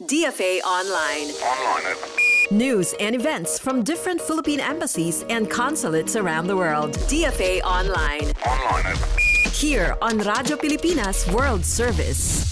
DFA Online. News and events from different Philippine embassies and consulates around the world. DFA Online. Here on Radyo Pilipinas World Service.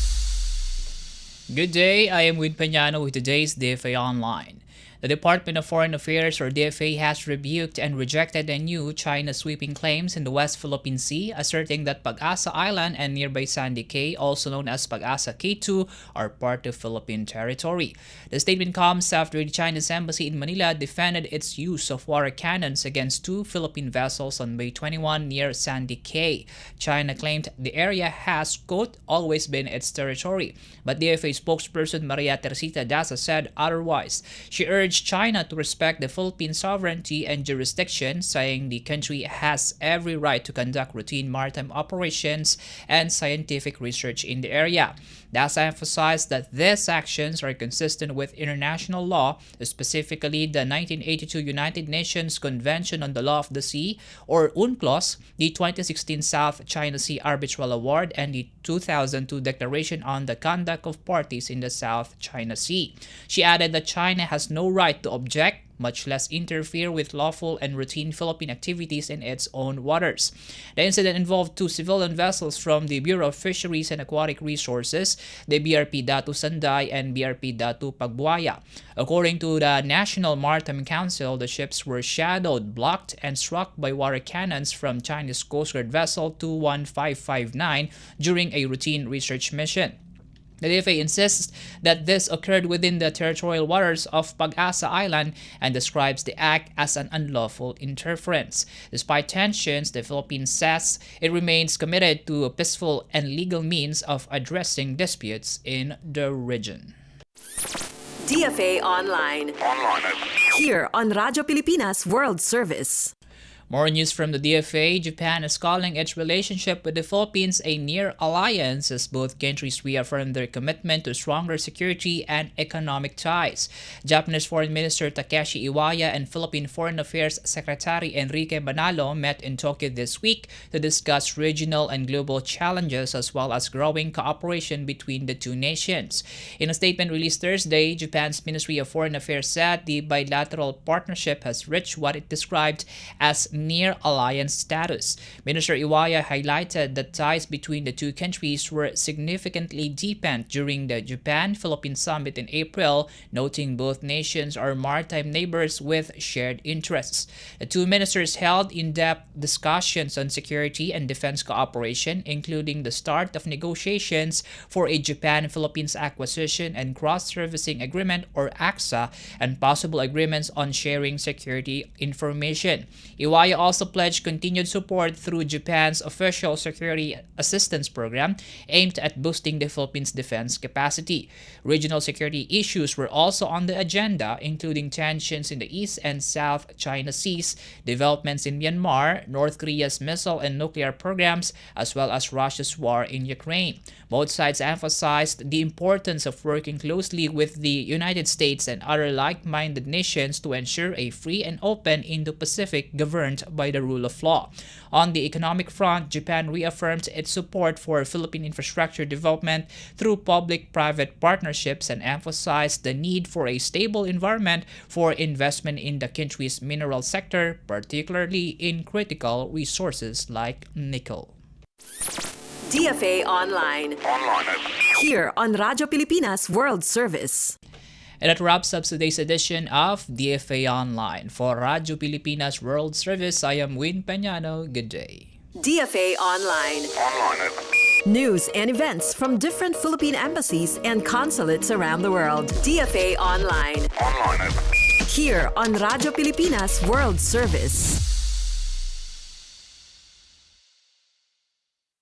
Good day, I am Win Peñano with today's DFA Online. The Department of Foreign Affairs or DFA has rebuked and rejected anew China's sweeping claims in the West Philippine Sea, asserting that Pag-asa Island and nearby Sandy Cay, also known as Pag-asa K2, are part of Philippine territory. The statement comes after China's embassy in Manila defended its use of water cannons against two Philippine vessels on May 21 near Sandy Cay. China claimed the area has, quote, always been its territory, but DFA spokesperson Maria Teresita Daza said otherwise. She urged China to respect the Philippine sovereignty and jurisdiction, saying the country has every right to conduct routine maritime operations and scientific research in the area. Daza emphasized that these actions are consistent with international law, specifically the 1982 United Nations Convention on the Law of the Sea, or UNCLOS, the 2016 South China Sea Arbitral Award, and the 2002 Declaration on the Conduct of Parties in the South China Sea. She added that China has no right to object, much less interfere with lawful and routine Philippine activities in its own waters. The incident involved two civilian vessels from the Bureau of Fisheries and Aquatic Resources, the BRP Datu Sanday and BRP Datu Pagbuaya. According to the National Maritime Council, the ships were shadowed, blocked, and struck by water cannons from Chinese Coast Guard vessel 21559 during a routine research mission. The DFA insists that this occurred within the territorial waters of Pag-asa Island and describes the act as an unlawful interference. Despite tensions, the Philippines says it remains committed to a peaceful and legal means of addressing disputes in the region. DFA Online. Here on Radyo Pilipinas World Service. More news from the DFA. Japan is calling its relationship with the Philippines a near alliance as both countries reaffirm their commitment to stronger security and economic ties. Japanese Foreign Minister Takeshi Iwaya and Philippine Foreign Affairs Secretary Enrique Manalo met in Tokyo this week to discuss regional and global challenges as well as growing cooperation between the two nations. In a statement released Thursday, Japan's Ministry of Foreign Affairs said the bilateral partnership has reached what it described as near alliance status. Minister Iwaya highlighted that ties between the two countries were significantly deepened during the Japan-Philippines summit in April, noting both nations are maritime neighbors with shared interests. The two ministers held in-depth discussions on security and defense cooperation, including the start of negotiations for a Japan-Philippines Acquisition and Cross-Servicing Agreement or ACSA and possible agreements on sharing security information. Iwaya also pledged continued support through Japan's official security assistance program aimed at boosting the Philippines' defense capacity. Regional security issues were also on the agenda, including tensions in the East and South China Seas, developments in Myanmar, North Korea's missile and nuclear programs, as well as Russia's war in Ukraine. Both sides emphasized the importance of working closely with the United States and other like-minded nations to ensure a free and open Indo-Pacific governed by the rule of law. On the economic front, Japan reaffirmed its support for Philippine infrastructure development through public-private partnerships and emphasized the need for a stable environment for investment in the country's mineral sector, particularly in critical resources like nickel. DFA Online. Here on Radyo Pilipinas World Service. And that wraps up today's edition of DFA Online. For Radyo Pilipinas World Service, I am Win Peñano. Good day. DFA Online. News and events from different Philippine embassies and consulates around the world. DFA Online. Here on Radyo Pilipinas World Service.